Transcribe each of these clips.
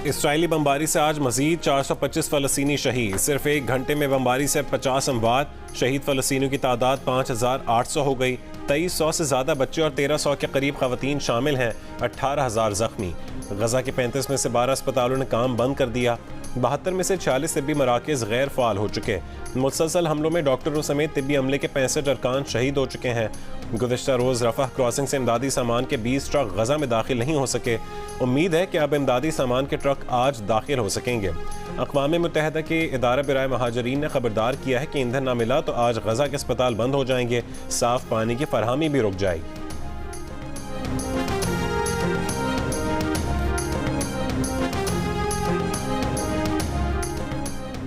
Israeli बमबारी से आज मजीद 425 फ़लस्तीनी शहीद। सिर्फ एक घंटे में बमबारी से 50 अमवात। शहीद फ़लस्तीनियों की तादाद 5,800 हो गई। 2300 से ज़्यादा बच्चे और 1300 के करीब ख़वातीन शामिल हैं। 18,000 ज़ख्मी। गजा के 35 में से 12 अस्पतालों ने काम बंद कर दिया। 72 में से 46 तिब्बी मराकज़ गैर फ़ाल हो चुके। मुसलसल हमलों में डॉक्टरों समेत तिब्बी अमले के 65 अरकान शहीद हो चुके हैं। गुज़िश्ता रोज़ रफ़ह क्रॉसिंग से इमदादी सामान के 20 ट्रक गजा में दाखिल नहीं हो सके। उम्मीद है कि अब इमदादी सामान के ट्रक आज दाखिल हो सकेंगे। अक़वाम मुत्तहिदा के इदारा बराए महाजरीन ने खबरदार किया है कि ईंधन ना मिला तो आज गजा के अस्पताल बंद हो जाएंगे। साफ पानी की फरहमी भी रुक जाएगी।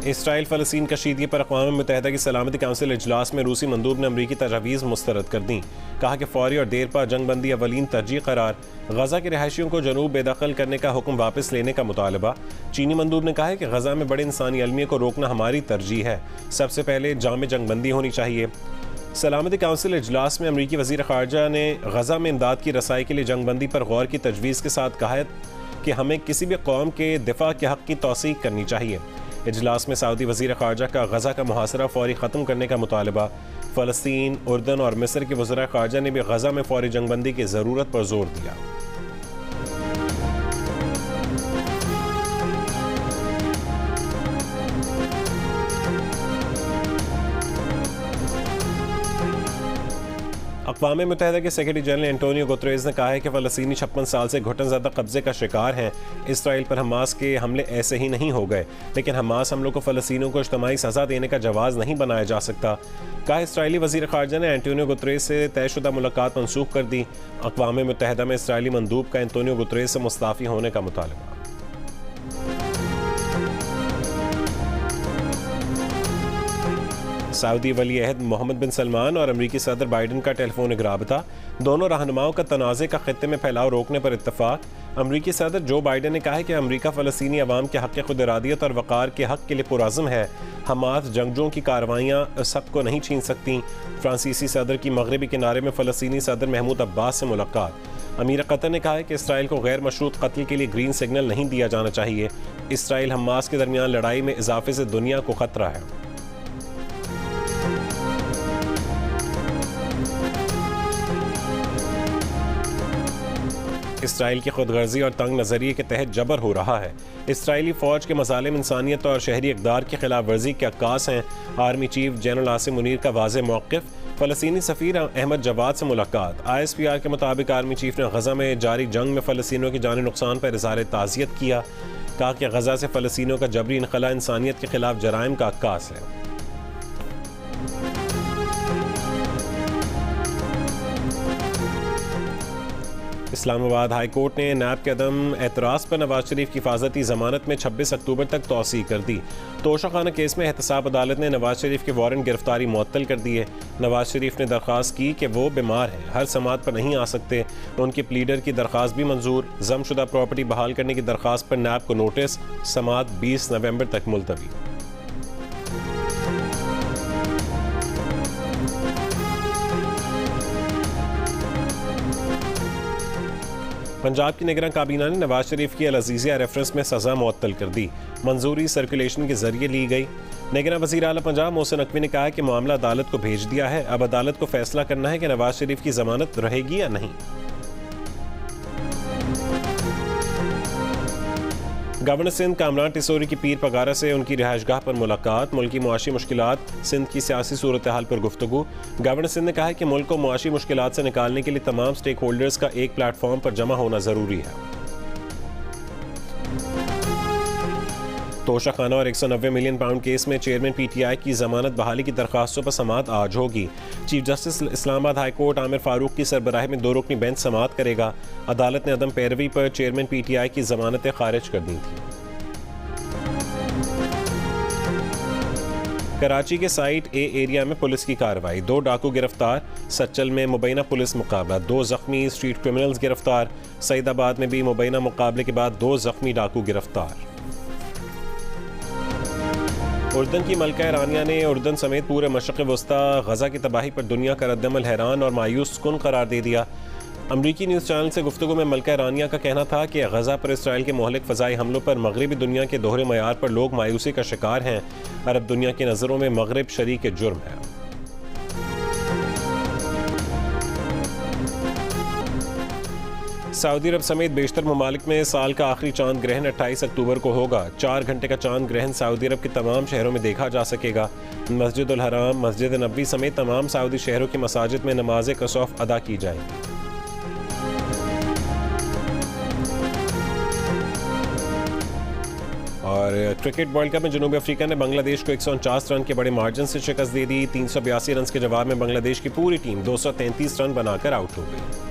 इसराइल फ़लस्तीन कशीदगी पर अक़वाम मुत्तहिदा की सलामती काउंसिल इजलास में रूसी मंदूब ने अमरीकी तजावीज़ मुस्तरद कर दी। कहा कि फौरी और देर पा जंगबंदी अवलीन तरजीह करार। गजा के रिहायशियों को जनूब बेदखल करने का हुक्म वापस लेने का मुतालबा। चीनी मंदूब ने कहा है कि गजा में बड़े इंसानी अलमिया को रोकना हमारी तरजीह है। सबसे पहले जाम जंगबंदी होनी चाहिए। सलामती काउंसिल इजलास में अमरीकी वज़ीर ख़ारजा ने गजा में इमदाद की रसाई के लिए जंगबंदी पर गौर की तजवीज़ के साथ कहा है कि हमें किसी भी कौम के दिफा के हक़ की तौसीक़ करनी चाहिए। इजलास में सऊदी वज़ीर ख़ारजा का गजा का मुहासरा फौरी ख़त्म करने का मुतालबा। फ़लस्तीन, उर्दन और मिस्र के वज़ीर ख़ारजा ने भी गजा में फौरी जंगबंदी की ज़रूरत पर जोर दिया। अक़वाम मुत्तहिदा के सेक्रेटरी जनरल एंटोनियो गुतरेज़ ने कहा है कि फ़लस्तीनी 56 साल से घुटनज़दा कब्ज़े का शिकार हैं। इसराइल पर हमास के हमले ऐसे ही नहीं हो गए, लेकिन हमास हमलों को फ़लस्तीनियों को इज्तिमाई सज़ा देने का जवाज़ नहीं बनाया जा सकता। कहा इसराइली वज़ीर ख़ारजा ने एंटोनियो गुतरेज़ से तयशुदा मुलाकात मनसूख कर दी। अक़वाम मुत्तहिदा में इसराइली मंदूब का एंटोनियो गुतरेज़ से मुस्ताफ़ी होने का मुतालबा। सऊदी वली अहद मोहम्मद बिन सलमान और अमरीकी सदर बाइडन का टेलीफोनिक राबता। दोनों रहनुमाओं का तनाज़े का खत्ते में फैलाव रोकने पर इत्तफाक। अमरीकी सदर जो बाइडन ने कहा है कि अमरीका फ़लस्तीनी अवाम के हक़ खुद इरादियत और वक़ार के हक़ के लिए पुरअज़्म है। हमास जंगजों की कार्रवाइयाँ सबको नहीं छीन सकती। फ्रांसीसी सदर की मगरबी किनारे में फ़लस्तीनी सदर महमूद अब्बास से मुलाकात। अमीर कतर ने कहा है कि इसराइल को गैर मशरूत कत्ल के लिए ग्रीन सिग्नल नहीं दिया जाना चाहिए। इसराइल हमास के दरमियान लड़ाई में इजाफे से दुनिया को खतरा है। इसराइल की खुदगर्जी और तंग नज़रिए के तहत जबर हो रहा है। इसराइली फ़ौज के मज़ालिम इंसानियत और शहरी इक़दार की खिलाफ वर्जी के अक्कास हैं। Army chief general Asim Munir का वाज़ेह मौक़िफ़। फ़लस्तीनी सफ़ीर अहमद जवाद से मुलाकात। ISPR के मुताबिक आर्मी चीफ ने गजा में जारी जंग में फ़लस्तीनियों के जानी नुकसान पर इज़हार ताज़ियत किया। कहा कि गजा से फ़लस्तीनियों का जबरी इनखला इंसानियत के खिलाफ जराइम का अक्कास है। इस्लामाबाद हाई कोर्ट ने नैब के अदम एतराज़ पर नवाज शरीफ की हिफाजती ज़मानत में 26 अक्टूबर तक तौसीह कर दी। तोशाखाना केस में एहतसाब अदालत ने नवाज शरीफ के वारंट गिरफ्तारी मुअत्तल कर दिए। नवाज शरीफ ने दरख्वास्त की कि वो बीमार हैं, हर समात पर नहीं आ सकते। उनके प्लीडर की दरख्वास्त भी मंजूर। जमशुदा प्रॉपर्टी बहाल करने की दरख्वास्त पर नैब को नोटिस। समात 20 नवंबर तक मुलतवी। पंजाब की निगरान काबीना ने नवाज शरीफ की अल-अज़ीज़िया रेफरेंस में सज़ा मुअत्तल कर दी। मंजूरी सर्कुलेशन के जरिए ली गई। निगरान वज़ीर आला पंजाब मोहसिन नकवी ने कहा कि मामला अदालत को भेज दिया है। अब अदालत को फैसला करना है कि नवाज शरीफ की ज़मानत रहेगी या नहीं। गवर्नर सिंध कामरान टिसोरी की पीर पगारा से उनकी रिहाइशगाह पर मुलाकात। मुल्की मुआशी मुश्किलात, सिंध की सियासी सूरत हाल पर गुफ्तगू। गवर्नर सिंध ने कहा है कि मुल्क को मुआशी मुश्किलात से निकालने के लिए तमाम स्टेक होल्डर्स का एक प्लेटफॉर्म पर जमा होना ज़रूरी है। तोशाखाना और 190 मिलियन पाउंड केस में चेयरमैन PTI की जमानत बहाली की दरख्वास्तों पर समात आज होगी। Chief justice Islamabad high court Aamir Farooq की सरबराही में 2 रुकनी बेंच समात करेगा। अदालत ने अदम पैरवी पर चेयरमैन PTI की जमानतें खारिज कर दी थी। कराची के साइट ए एरिया में पुलिस की कार्रवाई। 2 डाकू गिरफ्तार। सच्चल में मुबैना पुलिस मुकाबला। 2 जख्मी स्ट्रीट क्रिमिनल्स गिरफ्तार। सईदाबाद में भी मुबैना मुकाबले के बाद 2 जख्मी डाकू गिरफ्तार। उर्दन की मलका ईरानिया ने उर्दन समेत पूरे मशरक़ वस्ता गजा की तबाही पर दुनिया का रद्दमल हैरान और मायूस कुन करार दे दिया। अमरीकी न्यूज़ चैनल से गुफ्तगू में मलका रानिया का कहना था कि गजा पर इसराइल के मोहलिक फ़ज़ाई हमलों पर मगरबी दुनिया के दोहरे मयार पर लोग मायूसी का शिकार हैं। अरब दुनिया की नज़रों में मगरब शरीक जुर्म है। सऊदी अरब समेत बेशतर ममालिक में साल का आखिरी चांद ग्रहण 28 अक्टूबर को होगा। 4 घंटे का चांद ग्रहण सऊदी अरब के तमाम शहरों में देखा जा सकेगा। मस्जिद उल हराम, मस्जिद नबवी समेत तमाम सऊदी शहरों की मसाजिद में नमाज कसौफ अदा की जाएगी। और क्रिकेट वर्ल्ड कप में जनूबी अफ्रीका ने बांग्लादेश को 149 रन के बड़े मार्जिन से शिकस्त दे दी। 382 रन के जवाब में बांग्लादेश की पूरी टीम 233 रन बनाकर आउट हो गई।